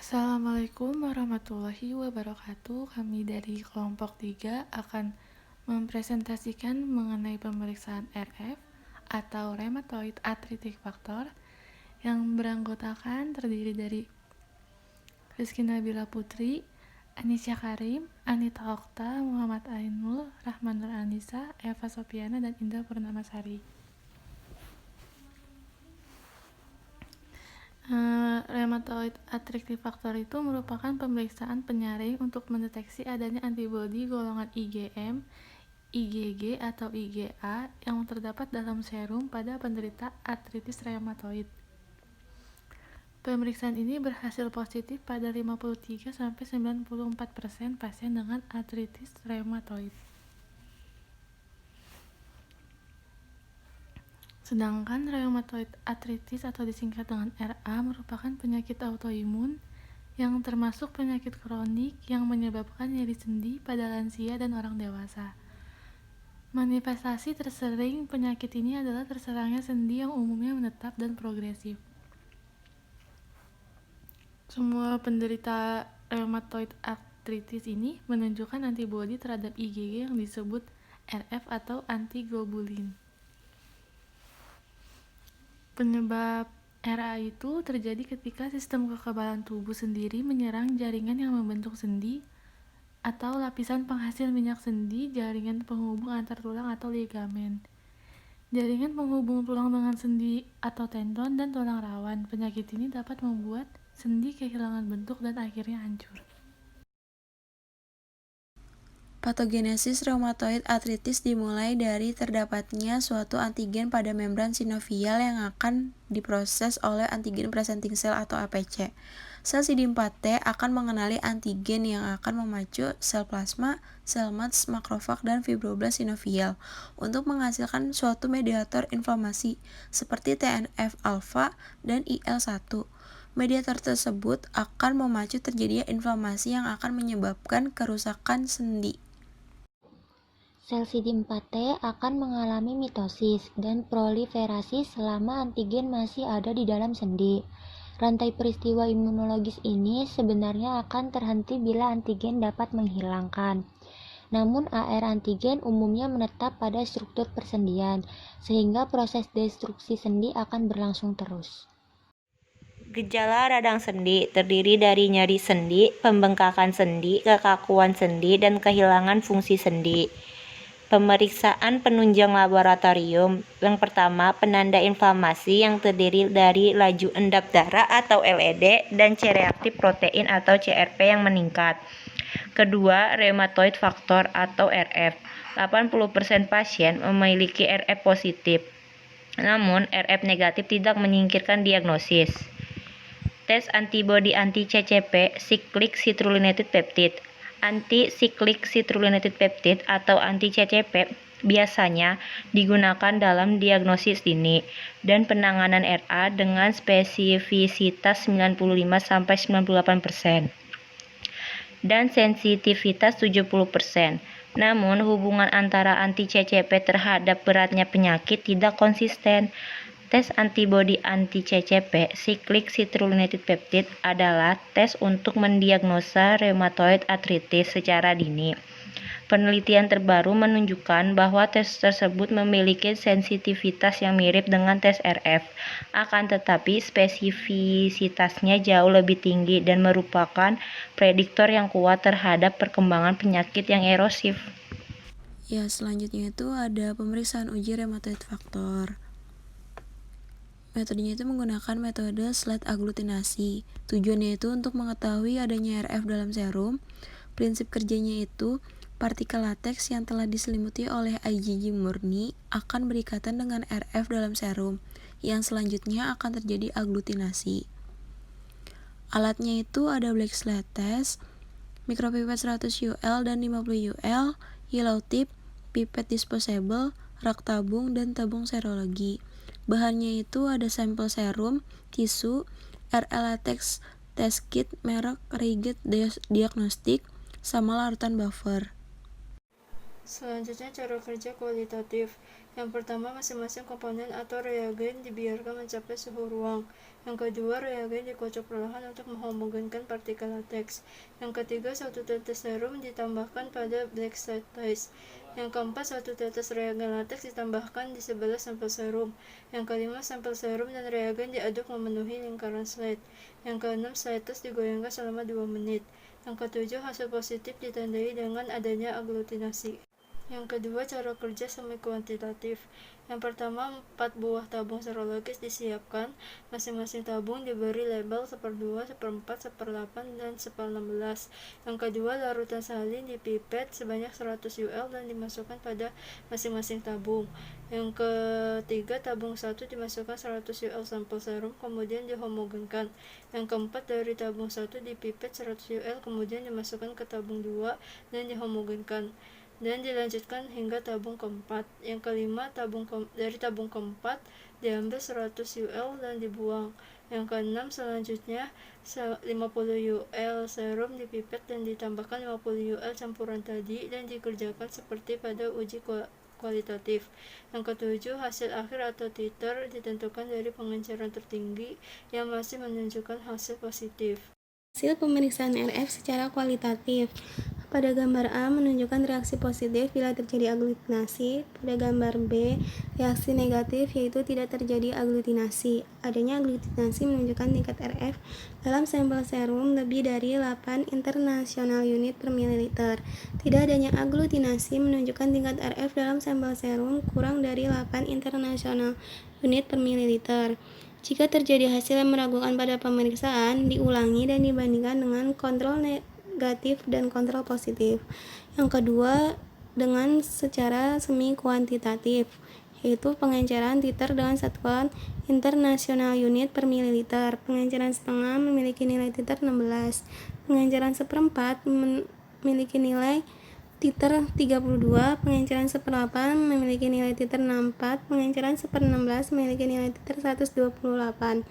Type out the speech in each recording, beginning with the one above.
Assalamualaikum warahmatullahi wabarakatuh. Kami dari kelompok 3 akan mempresentasikan mengenai pemeriksaan RF atau Rheumatoid Arthritis Factor yang beranggotakan terdiri dari Rizky Nabila Putri, Anisya Karim, Anita Okta, Muhammad Ainul, Rahmanur Anissa, Eva Sopiana, dan Indah Purnamasari. Rheumatoid Arthritis Factor itu merupakan pemeriksaan penyaring untuk mendeteksi adanya antibodi golongan IgM, IgG atau IgA yang terdapat dalam serum pada penderita artritis rheumatoid. Pemeriksaan ini berhasil positif pada 53-94% pasien dengan artritis rheumatoid. Sedangkan rheumatoid arthritis atau disingkat dengan RA merupakan penyakit autoimun yang termasuk penyakit kronik yang menyebabkan nyeri sendi pada lansia dan orang dewasa. Manifestasi tersering penyakit ini adalah terserangnya sendi yang umumnya menetap dan progresif. Semua penderita rheumatoid arthritis ini menunjukkan antibodi terhadap IgG yang disebut RF atau antiglobulin. Penyebab RA itu terjadi ketika sistem kekebalan tubuh sendiri menyerang jaringan yang membentuk sendi atau lapisan penghasil minyak sendi, jaringan penghubung antar tulang atau ligamen. Jaringan penghubung tulang dengan sendi atau tendon dan tulang rawan. Penyakit ini dapat membuat sendi kehilangan bentuk dan akhirnya hancur. Patogenesis rheumatoid arthritis dimulai dari terdapatnya suatu antigen pada membran sinovial yang akan diproses oleh antigen presenting cell atau APC. Sel CD4T akan mengenali antigen yang akan memacu sel plasma, sel mats, makrofag, dan fibroblast sinovial untuk menghasilkan suatu mediator inflamasi seperti TNF-alfa dan IL-1. Mediator tersebut akan memacu terjadinya inflamasi yang akan menyebabkan kerusakan sendi. Sel CD4T akan mengalami mitosis dan proliferasi selama antigen masih ada di dalam sendi. Rantai peristiwa imunologis ini sebenarnya akan terhenti bila antigen dapat menghilangkan. Namun AR antigen umumnya menetap pada struktur persendian, sehingga proses destruksi sendi akan berlangsung terus. Gejala radang sendi terdiri dari nyeri sendi, pembengkakan sendi, kekakuan sendi, dan kehilangan fungsi sendi. Pemeriksaan penunjang laboratorium. Yang pertama, penanda inflamasi yang terdiri dari laju endap darah atau LED dan C-reaktif protein atau CRP yang meningkat. Kedua, rheumatoid factor atau RF. 80% pasien memiliki RF positif. Namun, RF negatif tidak menyingkirkan diagnosis. Tes antibodi anti-CCP, cyclic citrullineated peptide. Anti-cyclic citrullineated peptide atau anti-CCP biasanya digunakan dalam diagnosis dini dan penanganan RA dengan spesifisitas 95-98% dan sensitivitas 70%. Namun, hubungan antara anti-CCP terhadap beratnya penyakit tidak konsisten. Tes antibodi anti-CCP, cyclic citrullineated peptide, adalah tes untuk mendiagnosa rheumatoid arthritis secara dini. Penelitian terbaru menunjukkan bahwa tes tersebut memiliki sensitivitas yang mirip dengan tes RF, akan tetapi spesifisitasnya jauh lebih tinggi dan merupakan prediktor yang kuat terhadap perkembangan penyakit yang erosif. Ya, selanjutnya itu ada pemeriksaan uji rheumatoid factor. Metodenya itu menggunakan metode slide aglutinasi. Tujuannya itu untuk mengetahui adanya RF dalam serum. Prinsip kerjanya itu, partikel lateks yang telah diselimuti oleh IgG murni akan berikatan dengan RF dalam serum, yang selanjutnya akan terjadi aglutinasi. Alatnya itu ada black slide test, mikropipet 100 UL dan 50 UL, yellow tip, pipet disposable, rak tabung, dan tabung serologi. Bahannya itu ada sampel serum, tisu, RL latex test kit merek Rigid Diagnostic, sama larutan buffer. Selanjutnya cara kerja kualitatif. Yang pertama, masing-masing komponen atau reagen dibiarkan mencapai suhu ruang. Yang kedua, reagen dikocok perlahan untuk mehomogenkan partikel lateks. Yang ketiga, 1 tetes serum ditambahkan pada black slide test. Yang keempat, 1 tetes reagen lateks ditambahkan di sebelah sampel serum. Yang kelima, sampel serum dan reagen diaduk memenuhi lingkaran slide. Yang keenam, slide test digoyangkan selama 2 menit. Yang ketujuh, hasil positif ditandai dengan adanya aglutinasi. Yang kedua, cara kerja semi kuantitatif. Yang pertama, 4 buah tabung serologis disiapkan. Masing-masing tabung diberi label 1/2, 1/4, 1/8, dan 1/16. Yang kedua, larutan salin dipipet sebanyak 100 UL dan dimasukkan pada masing-masing tabung. Yang ketiga, tabung 1 dimasukkan 100 UL sampel serum, kemudian dihomogenkan. Yang keempat, dari tabung 1 dipipet 100 UL, kemudian dimasukkan ke tabung 2 dan dihomogenkan, dan dilanjutkan hingga tabung keempat. Yang kelima, dari tabung keempat diambil 100 UL dan dibuang. Yang keenam, selanjutnya 50 UL serum dipipet dan ditambahkan 50 UL campuran tadi dan dikerjakan seperti pada uji kualitatif. Yang ketujuh, hasil akhir atau titer ditentukan dari pengenceran tertinggi yang masih menunjukkan hasil positif. Hasil pemeriksaan RF secara kualitatif. Pada gambar A menunjukkan reaksi positif bila terjadi aglutinasi. Pada gambar B, reaksi negatif yaitu tidak terjadi aglutinasi. Adanya aglutinasi menunjukkan tingkat RF dalam sampel serum lebih dari 8 internasional unit per mililiter. Tidak adanya aglutinasi menunjukkan tingkat RF dalam sampel serum kurang dari 8 internasional unit per mililiter. Jika terjadi hasil yang meragukan pada pemeriksaan, diulangi dan dibandingkan dengan kontrol negatif dan kontrol positif. Yang kedua, dengan secara semi kuantitatif, yaitu pengenceran titer dengan satuan internasional unit per mililiter. Pengenceran setengah memiliki nilai titer 16. Pengenceran seperempat memiliki nilai titer 32, pengenceran 1/8 memiliki nilai titer 64, pengenceran 1/16 memiliki nilai titer 128.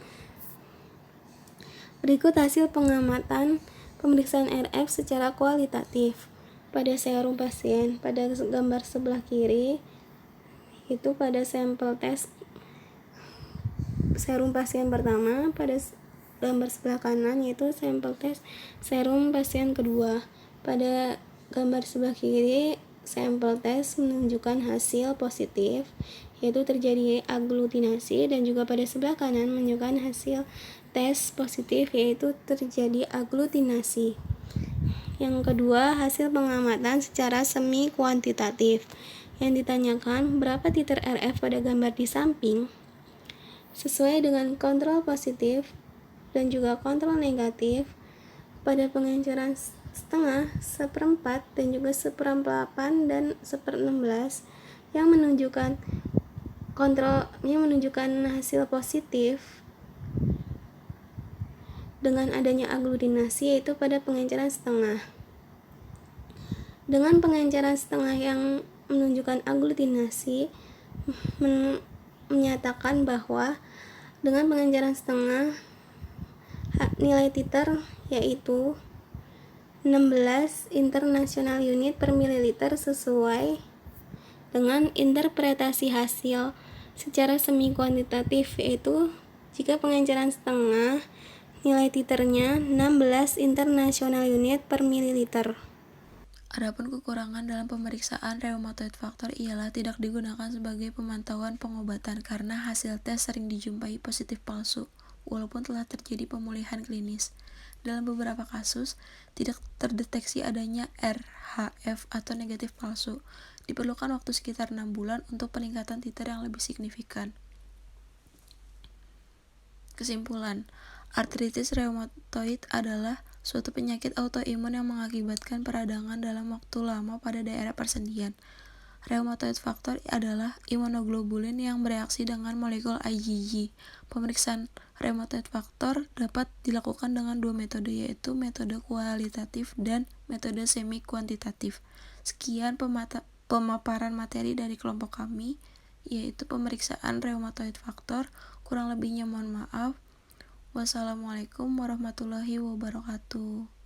Berikut hasil pengamatan pemeriksaan RF secara kualitatif pada serum pasien. Pada gambar sebelah kiri itu pada sampel tes serum pasien pertama, pada gambar sebelah kanan yaitu sampel tes serum pasien kedua. Pada gambar sebelah kiri, sampel tes menunjukkan hasil positif, yaitu terjadi aglutinasi, dan juga pada sebelah kanan menunjukkan hasil tes positif, yaitu terjadi aglutinasi. Yang kedua, hasil pengamatan secara semi kuantitatif. Yang ditanyakan, berapa titer RF pada gambar di samping? Sesuai dengan kontrol positif dan juga kontrol negatif, pada pengenceran setengah, 1/4, dan juga 1/8 dan 1/16 yang menunjukkan hasil positif dengan adanya aglutinasi, yaitu pada pengenceran setengah. Dengan pengenceran setengah yang menunjukkan aglutinasi menyatakan bahwa dengan pengenceran setengah nilai titer yaitu 16 internasional unit per mililiter sesuai dengan interpretasi hasil secara semi kuantitatif, yaitu jika pengenceran setengah nilai titernya 16 internasional unit per mililiter. Adapun kekurangan dalam pemeriksaan rheumatoid factor ialah tidak digunakan sebagai pemantauan pengobatan karena hasil tes sering dijumpai positif palsu, walaupun telah terjadi pemulihan klinis. Dalam beberapa kasus, tidak terdeteksi adanya RHF atau negatif palsu. Diperlukan waktu sekitar 6 bulan untuk peningkatan titer yang lebih signifikan. Kesimpulan, artritis reumatoid adalah suatu penyakit autoimun yang mengakibatkan peradangan dalam waktu lama pada daerah persendian. Rheumatoid factor adalah imunoglobulin yang bereaksi dengan molekul IgG. Pemeriksaan rheumatoid factor dapat dilakukan dengan 2 metode, yaitu metode kualitatif dan metode semi kuantitatif. Sekian pemaparan materi dari kelompok kami, yaitu pemeriksaan rheumatoid factor. Kurang lebihnya mohon maaf. Wassalamualaikum warahmatullahi wabarakatuh.